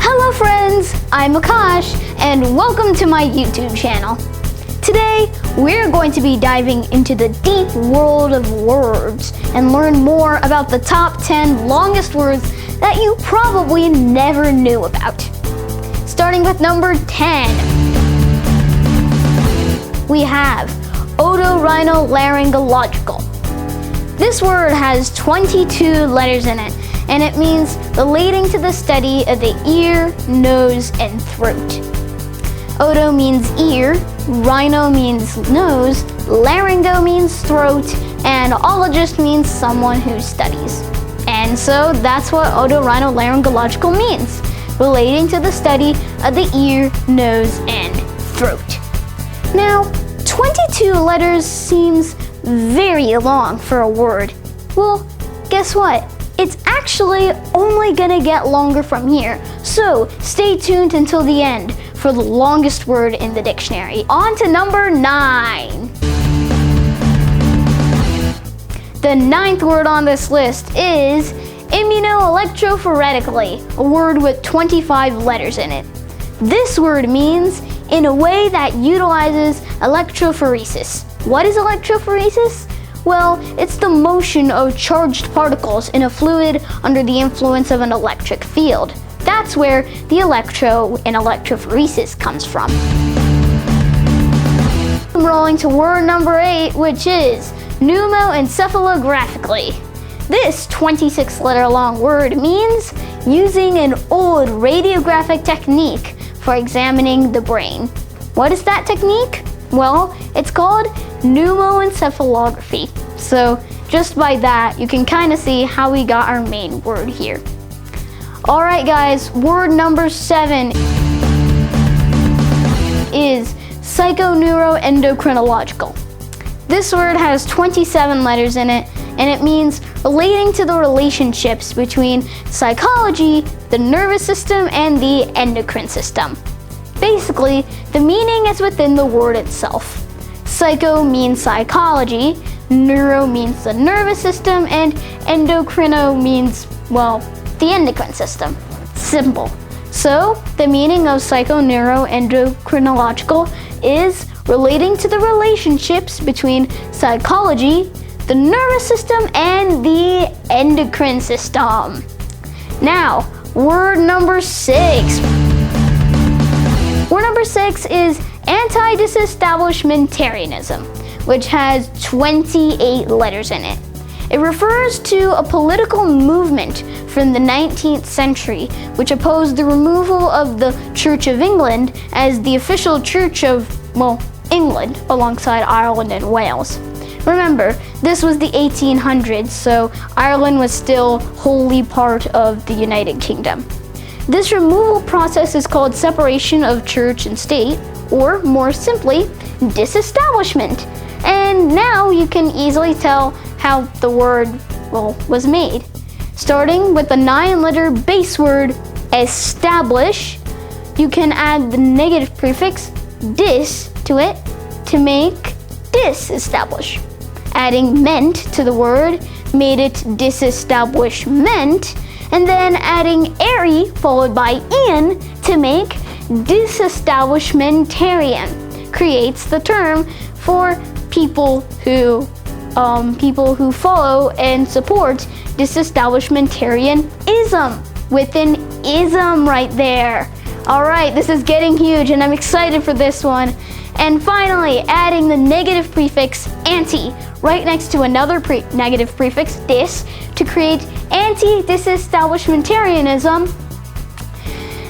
Hello friends, I'm Akash and welcome to my YouTube channel. Today, we're going to be diving into the deep world of words and learn more about the top 10 longest words that you probably never knew about. Starting with number 10, we have otorhinolaryngological. This word has 22 letters in it, and it means relating to the study of the ear, nose, and throat. Oto means ear, rhino means nose, laryngo means throat, and ologist means someone who studies. And so that's what otorhinolaryngological means, relating to the study of the ear, nose, and throat. Now, 22 letters seems very long for a word. Well, guess what? It's actually only gonna get longer from here, so stay tuned until the end for the longest word in the dictionary. On to number 9. The 9th word on this list is immunoelectrophoretically, a word with 25 letters in it. This word means in a way that utilizes electrophoresis. What is electrophoresis? Well, it's the motion of charged particles in a fluid under the influence of an electric field. That's where the electro in electrophoresis comes from. I'm rolling to word number 8, which is pneumoencephalographically. This 26-letter long word means using an old radiographic technique for examining the brain. What is that technique? Well, it's called pneumoencephalography. So just by that, you can kind of see how we got our main word here. All right, guys, word number 7 is psychoneuroendocrinological. This word has 27 letters in it, and it means relating to the relationships between psychology, the nervous system, and the endocrine system. Basically, the meaning is within the word itself. Psycho means psychology, neuro means the nervous system, and endocrino means, well, the endocrine system. Simple. So, the meaning of psychoneuroendocrinological is relating to the relationships between psychology, the nervous system, and the endocrine system. Now, word number 6. Word number 6 is antidisestablishmentarianism, which has 28 letters in it. It refers to a political movement from the 19th century which opposed the removal of the Church of England as the official church of, well, England alongside Ireland and Wales. Remember, this was the 1800s, so Ireland was still wholly part of the United Kingdom. This removal process is called separation of church and state, or more simply, disestablishment. And now you can easily tell how the word, well, was made. Starting with the 9-letter base word establish, you can add the negative prefix dis to it to make disestablish. Adding ment to the word made it disestablishment, and then adding "ary" followed by "ian" to make disestablishmentarian creates the term for people who follow and support disestablishmentarianism, with an ism right there. All right, this is getting huge and I'm excited for this one. And finally, adding the negative prefix anti right next to another negative prefix dis to create anti-disestablishmentarianism.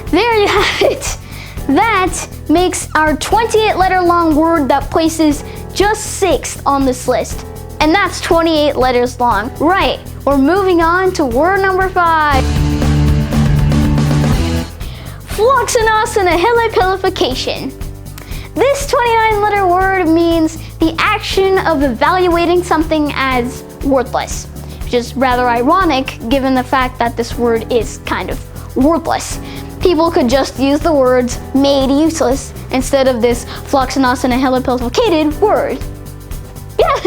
There you have it. That makes our 28-letter long word that places just 6th on this list. And that's 28 letters long. Right, we're moving on to word number 5. Floccinaucinihilipilification. This 29-letter word means the action of evaluating something as worthless, which is rather ironic given the fact that this word is kind of worthless. People could just use the words made useless instead of this floccinaucinihilipilificated word. Yeah,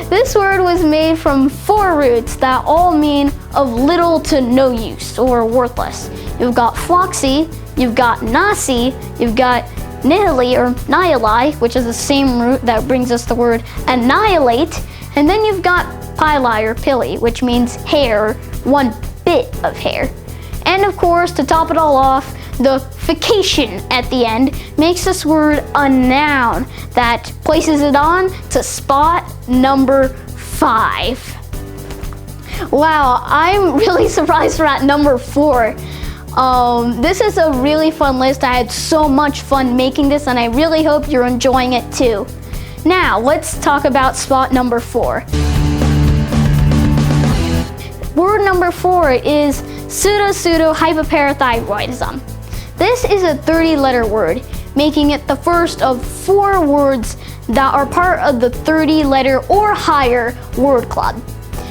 this word was made from 4 roots that all mean of little to no use or worthless. you've got floxy, you've got nasi, you've got nihili or nihili, which is the same root that brings us the word annihilate, and then you've got pili or pili, which means hair, one bit of hair. And of course, to top it all off, the fication at the end makes this word a noun that places it on to spot number 5. Wow, I'm really surprised we're at number 4. This is a really fun list. I had so much fun making this, and I really hope you're enjoying it too. Now, let's talk about spot number 4. Word number 4 is pseudopseudohypoparathyroidism. This is a 30-letter word, making it the first of 4 words that are part of the 30-letter or higher word club.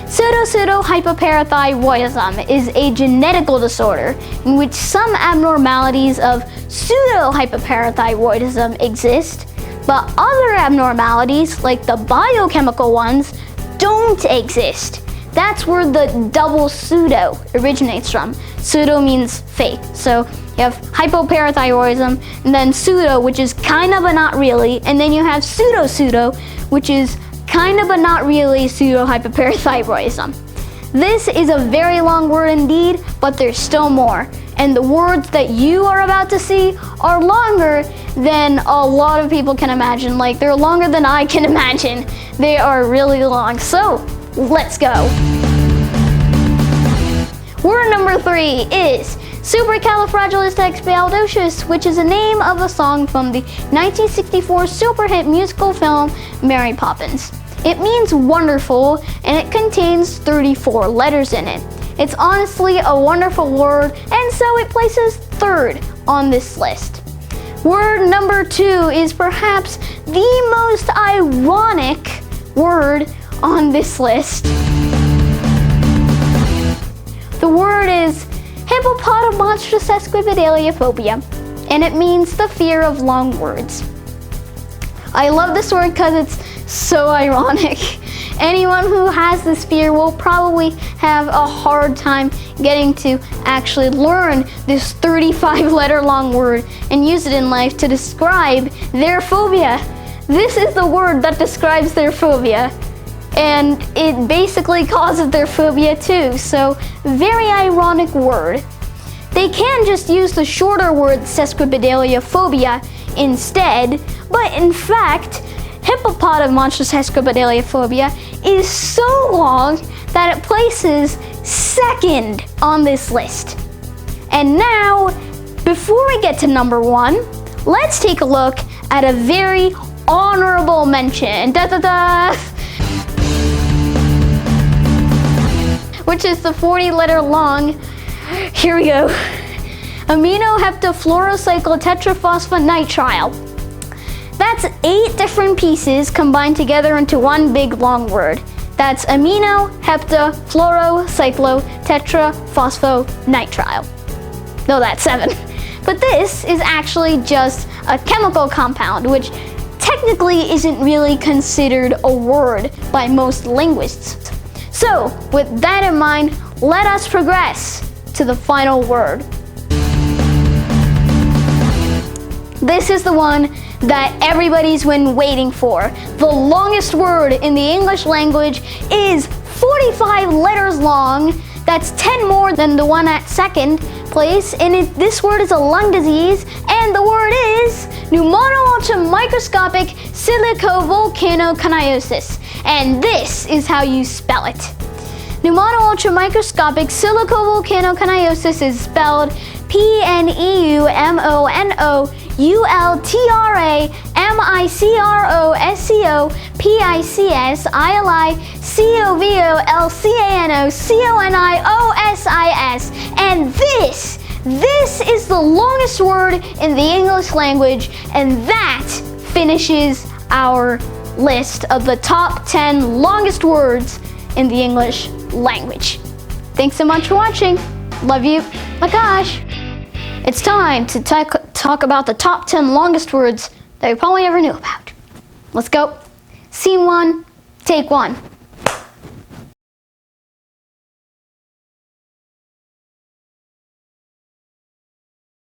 Pseudopseudohypoparathyroidism is a genetical disorder in which some abnormalities of pseudohypoparathyroidism exist, but other abnormalities, like the biochemical ones, don't exist. That's where the double pseudo originates from. Pseudo means fake. So you have hypoparathyroidism, and then pseudo, which is kind of but not really, and then you have pseudo, which is kind of but not really pseudohypoparathyroidism. This is a very long word indeed, but there's still more. And the words that you are about to see are longer than a lot of people can imagine. Like, they're longer than I can imagine. They are really long. So, let's go. Word number 3 is supercalifragilisticexpialidocious, which is the name of a song from the 1964 super hit musical film Mary Poppins. It means wonderful, and it contains 34 letters in it. It's honestly a wonderful word, and so it places 3rd on this list. Word number 2 is perhaps the most ironic word on this list. The word is hippopotomonstrosesquipedaliophobia, and it means the fear of long words. I love this word because it's so ironic. Anyone who has this fear will probably have a hard time getting to actually learn this 35-letter long word and use it in life to describe their phobia. This is the word that describes their phobia, and it basically causes their phobia too, so very ironic word. They can just use the shorter word sesquipedaliophobia instead, but in fact, hippopotomonstrosesquipedaliophobia is so long that it places 2nd on this list. And now, before we get to number 1, let's take a look at a very honorable mention, which is the 40-letter long, here we go, immunoelectrophoretically. That's 8 different pieces combined together into one big long word. That's amino-hepta-fluoro-cyclo-tetraphospho-nitrile. No, that's 7. But this is actually just a chemical compound, which technically isn't really considered a word by most linguists. So, with that in mind, let us progress to the final word. This is the one that everybody's been waiting for. The longest word in the English language is 45 letters long. That's 10 more than the one at 2nd place, and this word is a lung disease, and the word is pneumono-ultramicroscopic silicovolcanoconiosis, and this is how you spell it. Pneumono-ultramicroscopic silicovolcanoconiosis is spelled PNEUMONOULTRAMICROSCOVOLCANOCONIOSIS, and this is the longest word in the English language, and that finishes our list of the top 10 longest words in the English language. Thanks so much for watching. Love you, Akash. It's time to talk about the top 10 longest words that you probably never knew about. Let's go. Scene 1, take 1.